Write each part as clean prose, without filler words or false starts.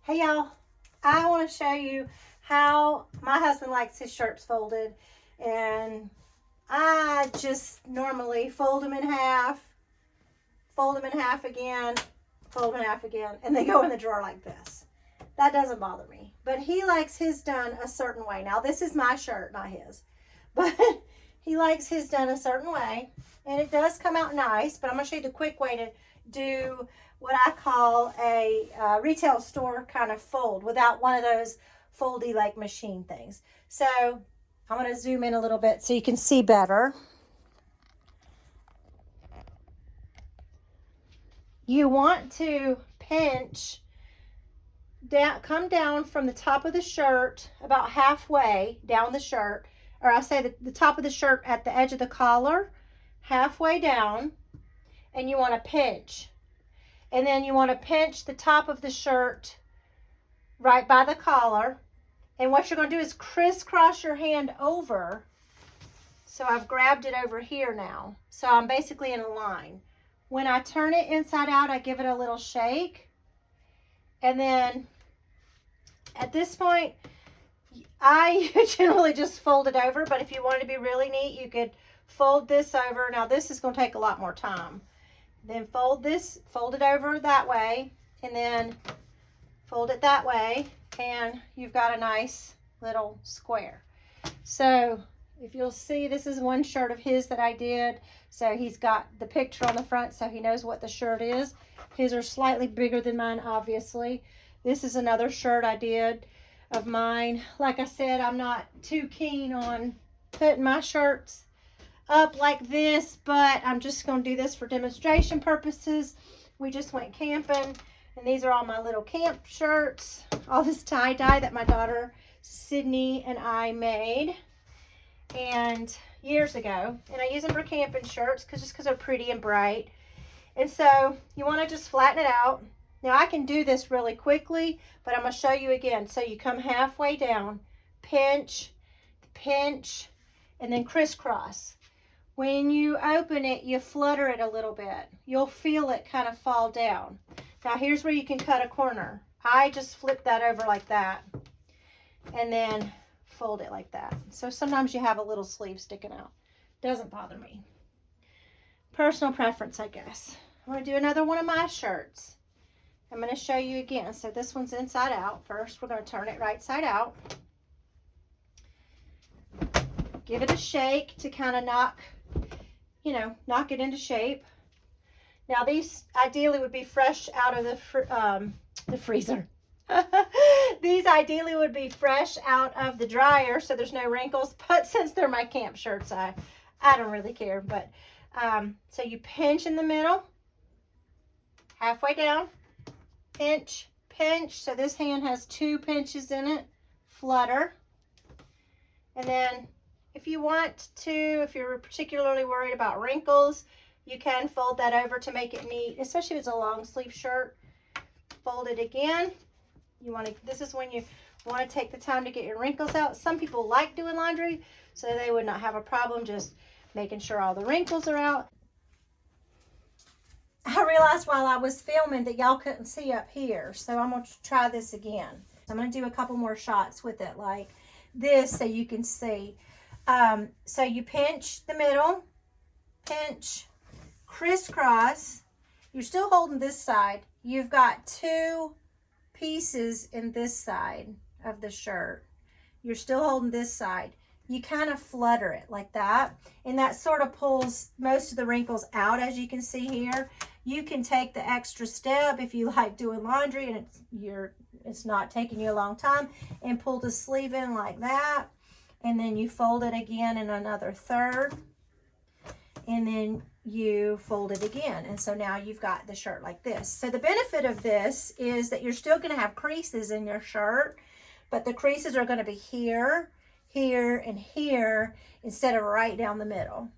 Hey y'all, I want to show you how my husband likes his shirts folded, and I just normally fold them in half, fold them in half again, fold them in half again, and they go in the drawer like this. That doesn't bother me, but he likes his done a certain way. Now this is my shirt, not his, but he likes his done a certain way, and it does come out nice. But I'm going to show you the quick way to do what I call a retail store kind of fold without one of those foldy like machine things. So I'm going to zoom in a little bit so you can see better. You want to pinch down, come down from the top of the shirt about halfway down the shirt, or I say the top of the shirt at the edge of the collar, halfway down, and you want to pinch. And then you want to pinch the top of the shirt right by the collar. And what you're going to do is crisscross your hand over. So I've grabbed it over here now. So I'm basically in a line. When I turn it inside out, I give it a little shake. And then at this point, I generally just fold it over. But if you wanted to be really neat, you could fold this over. Now this is going to take a lot more time. Then fold it over that way, and then fold it that way, and you've got a nice little square. So if you'll see, this is one shirt of his that I did. So he's got the picture on the front so he knows what the shirt is. His are slightly bigger than mine, obviously. This is another shirt I did of mine. Like I said, I'm not too keen on putting my shirts up like this, but I'm just going to do this for demonstration purposes. We just went camping, and these are all my little camp shirts. All this tie-dye that my daughter Sydney and I made and years ago, and I use them for camping shirts just because they're pretty and bright. And so you want to just flatten it out. Now I can do this really quickly, but I'm going to show you again. So you come halfway down, pinch, pinch, and then crisscross. When you open it, you flutter it a little bit. You'll feel it kind of fall down. Now here's where you can cut a corner. I just flip that over like that and then fold it like that. So sometimes you have a little sleeve sticking out. Doesn't bother me. Personal preference, I guess. I'm going to do another one of my shirts. I'm going to show you again. So this one's inside out. First, we're going to turn it right side out. Give it a shake to kind of knock it into shape. Now these ideally would be fresh out of the freezer. These ideally would be fresh out of the dryer, so there's no wrinkles. But since they're my camp shirts, I don't really care. But so you pinch in the middle, halfway down, pinch, pinch. So this hand has 2 pinches in it. Flutter, and then if you want to, if you're particularly worried about wrinkles, you can fold that over to make it neat, especially if it's a long sleeve shirt. Fold it again. This is when you want to take the time to get your wrinkles out. Some people like doing laundry, so they would not have a problem just making sure all the wrinkles are out. I realized while I was filming that y'all couldn't see up here, so I'm going to try this again. I'm going to do a couple more shots with it like this so you can see. So you pinch the middle, pinch, crisscross. You're still holding this side. You've got 2 pieces in this side of the shirt. You're still holding this side. You kind of flutter it like that, and that sort of pulls most of the wrinkles out, as you can see here. You can take the extra step if you like doing laundry and it's not taking you a long time, and pull the sleeve in like that. And then you fold it again in another third, and then you fold it again. And so now you've got the shirt like this. So the benefit of this is that you're still going to have creases in your shirt, but the creases are going to be here, here, and here instead of right down the middle.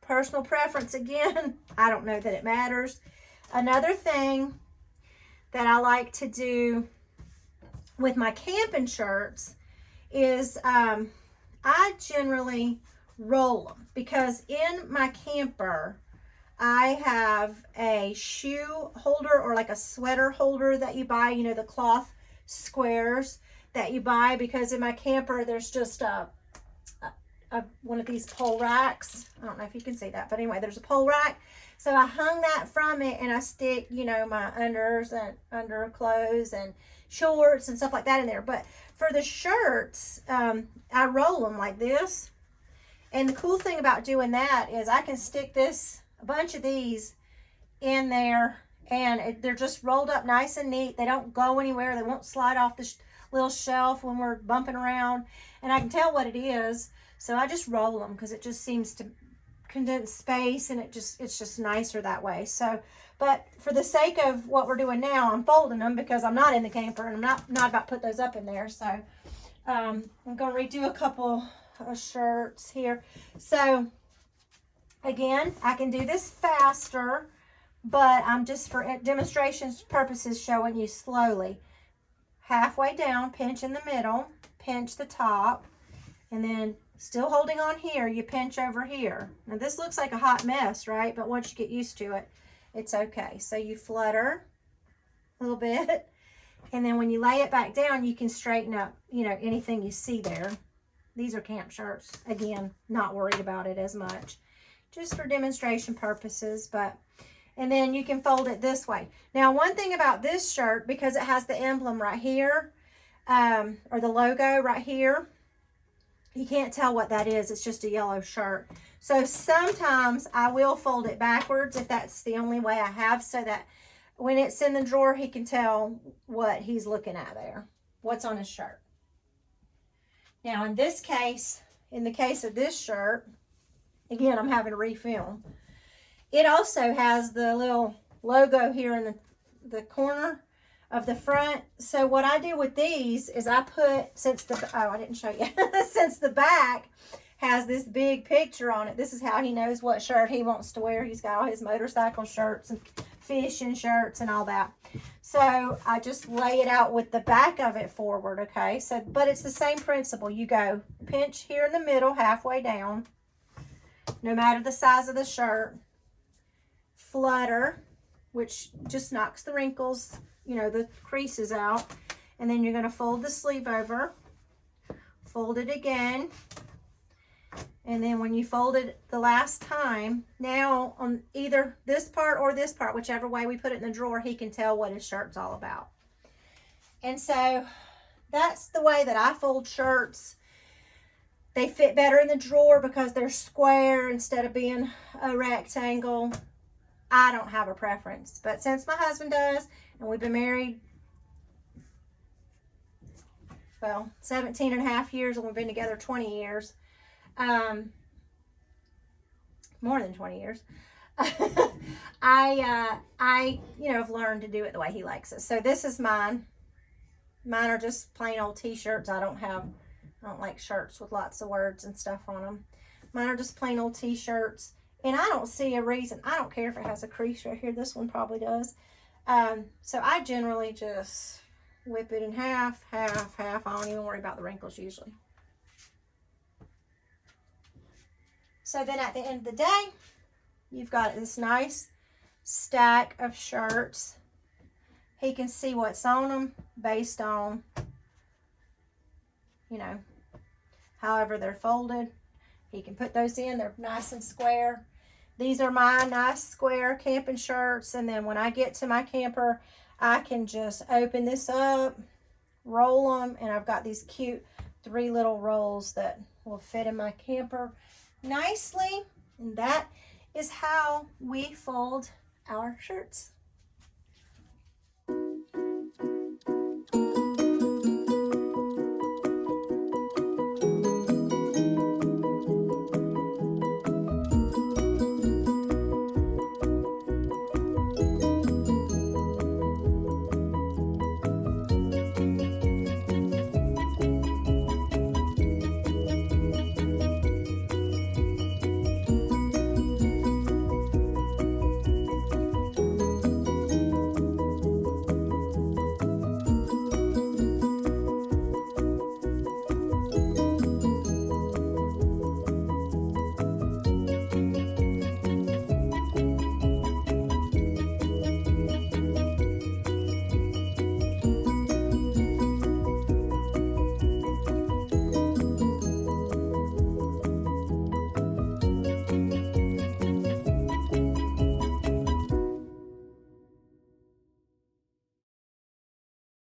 Personal preference again. I don't know that it matters. Another thing that I like to do with my camping shirts is I generally roll them, because in my camper I have a shoe holder or like a sweater holder that you buy, you know, the cloth squares that you buy, because in my camper there's just a one of these pole racks. I don't know if you can see that, but anyway, there's a pole rack. So I hung that from it, and I stick, you know, my unders and underclothes and shorts and stuff like that in there. But for the shirts, I roll them like this. And the cool thing about doing that is I can stick a bunch of these in there, and they're just rolled up nice and neat. They don't go anywhere. They won't slide off the little shelf when we're bumping around. And I can tell what it is. So I just roll them because it just seems to condense space, and it's just nicer that way. So, but for the sake of what we're doing now, I'm folding them because I'm not in the camper, and I'm not about to put those up in there. So I'm going to redo a couple of shirts here. So again, I can do this faster, but I'm just for demonstration purposes showing you slowly. Halfway down, pinch in the middle, pinch the top, and then still holding on here, you pinch over here. Now this looks like a hot mess, right? But once you get used to it, it's okay. So you flutter a little bit, and then when you lay it back down, you can straighten up, you know, anything you see there. These are camp shirts. Again, not worried about it as much. Just for demonstration purposes, but, and then you can fold it this way. Now, one thing about this shirt, because it has the emblem right here, or the logo right here, you can't tell what that is. It's just a yellow shirt. So sometimes I will fold it backwards if that's the only way I have, so that when it's in the drawer, he can tell what he's looking at there, what's on his shirt. Now, in this case, in the case of this shirt, again, I'm having to refilm. It also has the little logo here in the corner of the front. So what I do with these is I put, I didn't show you, since the back has this big picture on it, this is how he knows what shirt he wants to wear. He's got all his motorcycle shirts and fishing shirts and all that. So I just lay it out with the back of it forward, okay? So, but it's the same principle. You go pinch here in the middle, halfway down, no matter the size of the shirt, flutter, which just knocks the wrinkles, you know, the creases out, and then you're going to fold the sleeve over, fold it again, and then when you fold it the last time, now on either this part or this part, whichever way we put it in the drawer, he can tell what his shirt's all about. And so that's the way that I fold shirts. They fit better in the drawer because they're square instead of being a rectangle. I don't have a preference, but since my husband does, and we've been married, well, 17 and a half years, and we've been together 20 years, more than 20 years, I you know, have learned to do it the way he likes it. So this is mine. Mine are just plain old t-shirts. I don't like shirts with lots of words and stuff on them. Mine are just plain old t-shirts. And I don't see a reason. I don't care if it has a crease right here. This one probably does. So I generally just whip it in half, half, half. I don't even worry about the wrinkles usually. So then at the end of the day, you've got this nice stack of shirts. He can see what's on them based on, you know, however they're folded. He can put those in. They're nice and square. These are my nice square camping shirts. And then when I get to my camper, I can just open this up, roll them, and I've got these cute 3 little rolls that will fit in my camper nicely. And that is how we fold our shirts.